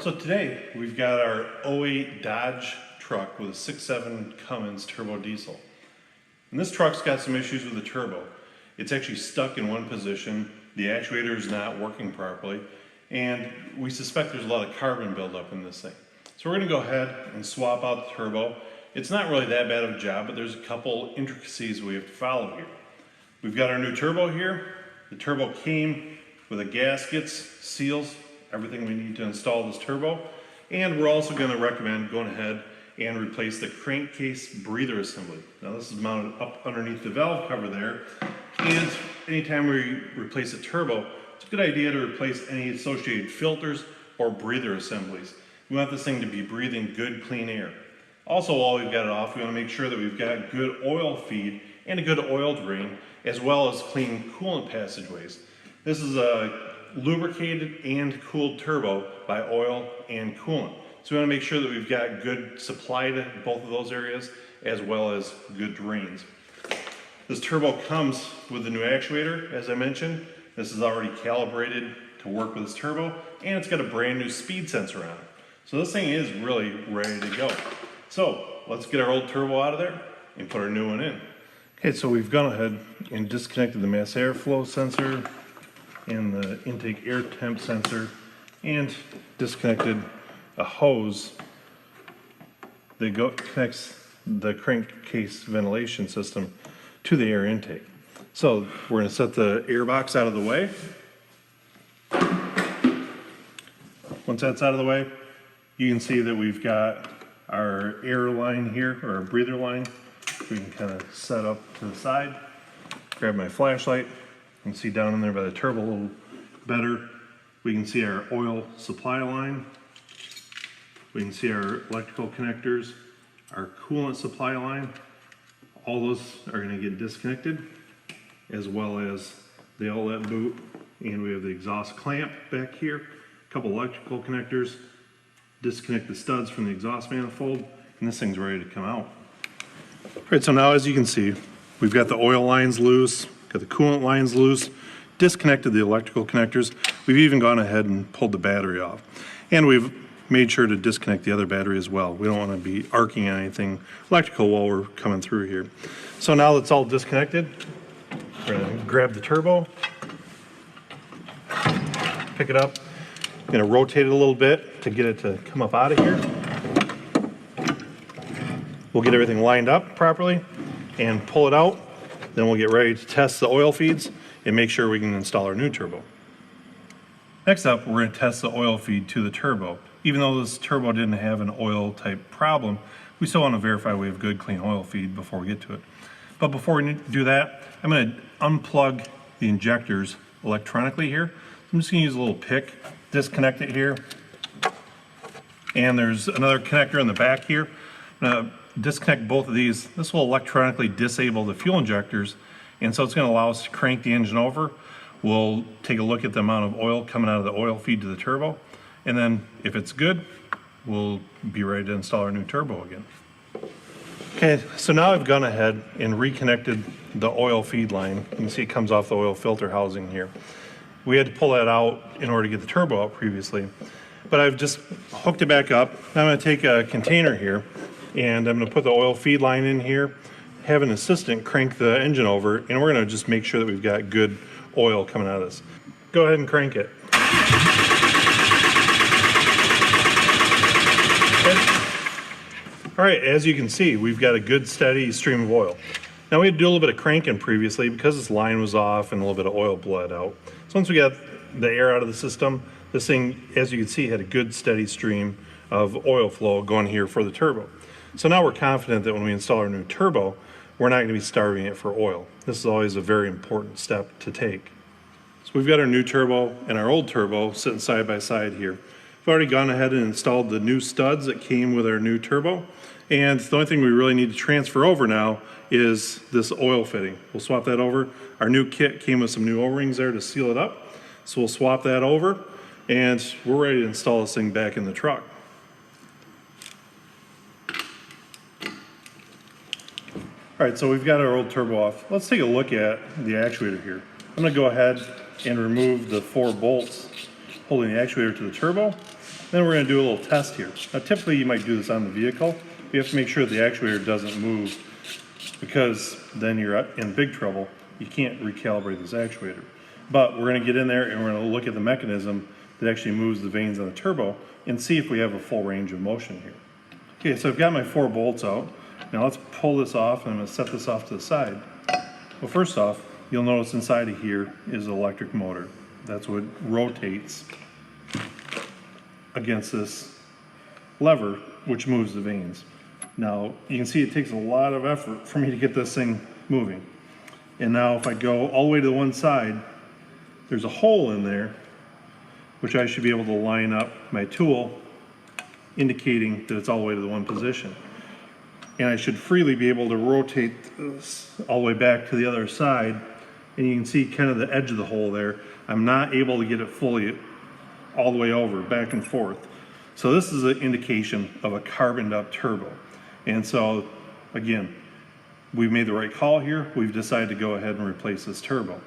So today we've got our '08 Dodge truck with a 6.7 Cummins turbo diesel. And this truck's got some issues with the turbo. It's actually stuck in one position, the actuator is not working properly, and we suspect there's a lot of carbon buildup in this thing. So we're going to go ahead and swap out the turbo. It's not really that bad of a job, but there's a couple intricacies we have to follow here. We've got our new turbo here. The turbo came with the gaskets, seals, everything we need to install this turbo. And we're also going to recommend going ahead and replace the crankcase breather assembly. Now this is mounted up underneath the valve cover there. And anytime we replace a turbo, it's a good idea to replace any associated filters or breather assemblies. We want this thing to be breathing good, clean air. Also, while we've got it off, we want to make sure that we've got good oil feed and a good oil drain, as well as clean coolant passageways. This is a lubricated and cooled turbo by oil and coolant. So we want to make sure that we've got good supply to both of those areas, as well as good drains. This turbo comes with the new actuator, as I mentioned. This is already calibrated to work with this turbo, and it's got a brand new speed sensor on it. So this thing is really ready to go. So let's get our old turbo out of there and put our new one in. Okay, so we've gone ahead and disconnected the mass airflow sensor and the intake air temp sensor, and disconnected a hose that connects the crankcase ventilation system to the air intake. So we're going to set the air box out of the way. Once that's out of the way, you can see that we've got our air line here, or our breather line. We can kind of set up to the side. Grab my flashlight. You can see down in there by the turbo a little better. We can see our oil supply line. We can see our electrical connectors, our coolant supply line. All those are going to get disconnected, as well as the outlet boot, and we have the exhaust clamp back here. A couple electrical connectors. Disconnect the studs from the exhaust manifold, and this thing's ready to come out. All right, so now as you can see, we've got the oil lines loose, got the coolant lines loose, disconnected the electrical connectors. We've even gone ahead and pulled the battery off. And we've made sure to disconnect the other battery as well. We don't want to be arcing anything electrical while we're coming through here. So now that's all disconnected, we're going to grab the turbo, pick it up, I'm going to rotate it a little bit to get it to come up out of here. We'll get everything lined up properly and pull it out. Then we'll get ready to test the oil feeds and make sure we can install our new turbo. Next up, we're going to test the oil feed to the turbo. Even though this turbo didn't have an oil type problem, we still want to verify we have good clean oil feed before we get to it. But before we do that, I'm going to unplug the injectors electronically here. I'm just going to use a little pick, disconnect it here. And there's another connector in the back here. I'm going to disconnect both of these. This will electronically disable the fuel injectors, and so it's going to allow us to crank the engine over. We'll take a look at the amount of oil coming out of the oil feed to the turbo, and then if it's good, we'll be ready to install our new turbo again. Okay, so now I've gone ahead and reconnected the oil feed line. You can see it comes off the oil filter housing here. We had to pull that out in order to get the turbo out previously, but I've just hooked it back up. Now I'm going to take a container here, and I'm going to put the oil feed line in here, have an assistant crank the engine over, and we're going to just make sure that we've got good oil coming out of this. Go ahead and crank it. Okay. All right, as you can see, we've got a good steady stream of oil. Now we had to do a little bit of cranking previously because this line was off and a little bit of oil bled out. So once we got the air out of the system, this thing, as you can see, had a good steady stream of oil flow going here for the turbo. So now we're confident that when we install our new turbo, we're not going to be starving it for oil. This is always a very important step to take. So we've got our new turbo and our old turbo sitting side by side here. We've already gone ahead and installed the new studs that came with our new turbo. And the only thing we really need to transfer over now is this oil fitting. We'll swap that over. Our new kit came with some new O-rings there to seal it up. So we'll swap that over, and we're ready to install this thing back in the truck. All right, so we've got our old turbo off. Let's take a look at the actuator here. I'm going to go ahead and remove the 4 bolts holding the actuator to the turbo. Then we're going to do a little test here. Now typically you might do this on the vehicle. You have to make sure the actuator doesn't move, because then you're in big trouble. You can't recalibrate this actuator. But we're going to get in there and we're going to look at the mechanism that actually moves the vanes on the turbo and see if we have a full range of motion here. Okay, so I've got my 4 bolts out. Now let's pull this off, and I'm going to set this off to the side. Well, first off, you'll notice inside of here is an electric motor. That's what rotates against this lever, which moves the vanes. Now, you can see it takes a lot of effort for me to get this thing moving. And now if I go all the way to the one side, there's a hole in there, which I should be able to line up my tool, indicating that it's all the way to the one position. And I should freely be able to rotate this all the way back to the other side. And you can see kind of the edge of the hole there. I'm not able to get it fully all the way over, back and forth. So this is an indication of a carboned up turbo. And so, again, we've made the right call here. We've decided to go ahead and replace this turbo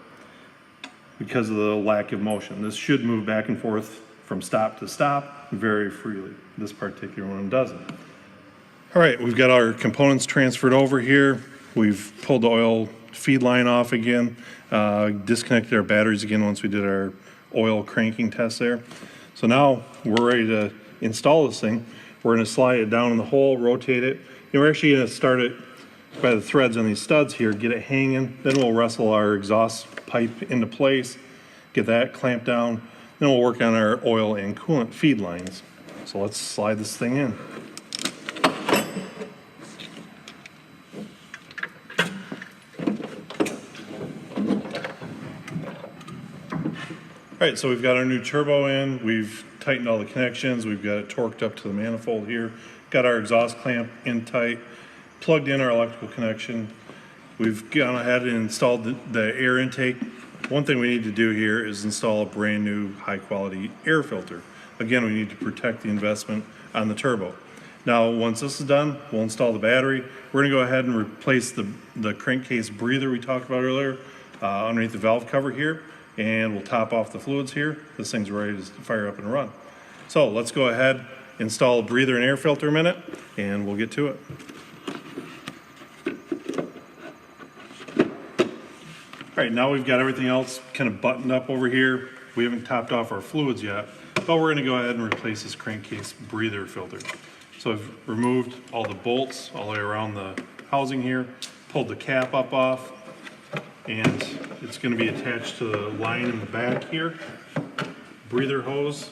because of the lack of motion. This should move back and forth from stop to stop very freely. This particular one doesn't. All right, we've got our components transferred over here. We've pulled the oil feed line off again, disconnected our batteries again once we did our oil cranking test there. So now we're ready to install this thing. We're going to slide it down in the hole, rotate it. And we're actually going to start it by the threads on these studs here, get it hanging. Then we'll wrestle our exhaust pipe into place, get that clamped down. Then we'll work on our oil and coolant feed lines. So let's slide this thing in. All right, so we've got our new turbo in, we've tightened all the connections, we've got it torqued up to the manifold here, got our exhaust clamp in tight, plugged in our electrical connection. We've gone ahead and installed the air intake. One thing we need to do here is install a brand new high quality air filter. Again, we need to protect the investment on the turbo. Now, once this is done, we'll install the battery. We're gonna go ahead and replace the crankcase breather we talked about earlier underneath the valve cover here. And we'll top off the fluids here. This thing's ready to fire up and run. So let's go ahead, install a breather and air filter a minute, and we'll get to it. All right, now we've got everything else kind of buttoned up over here. We haven't topped off our fluids yet, but we're gonna go ahead and replace this crankcase breather filter. So I've removed all the bolts all the way around the housing here, pulled the cap up off, and it's going to be attached to the line in the back here, breather hose,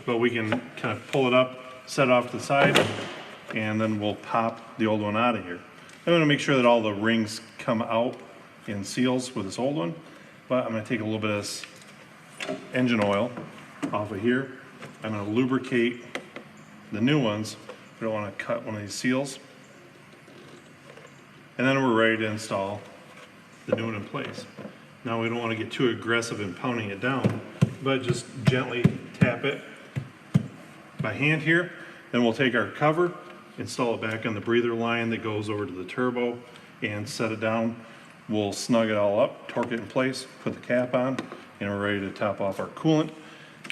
but we can kind of pull it up, set it off to the side, and then we'll pop the old one out of here. I'm going to make sure that all the rings come out in seals with this old one, but I'm going to take a little bit of this engine oil off of here. I'm going to lubricate the new ones. We don't want to cut one of these seals. And then we're ready to install the new one in place. Now we don't want to get too aggressive in pounding it down, but just gently tap it by hand here. Then we'll take our cover, install it back on the breather line that goes over to the turbo, and set it down. We'll snug it all up, torque it in place, put the cap on, and we're ready to top off our coolant.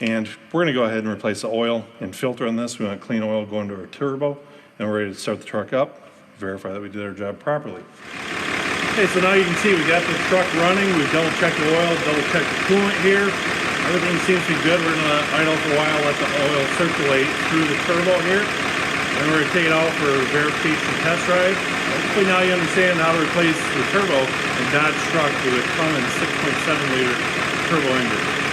And we're going to go ahead and replace the oil and filter on this. We want clean oil going to our turbo, and we're ready to start the truck up, verify that we did our job properly. Okay, so now you can see we got the truck running. We've double checked the oil, double checked the coolant here. Everything seems to be good. We're gonna idle for a while, let the oil circulate through the turbo here. Then we're gonna take it out for a verification test ride. Hopefully now you understand how to replace the turbo in Dodge truck with a Cummins 6.7 liter turbo engine.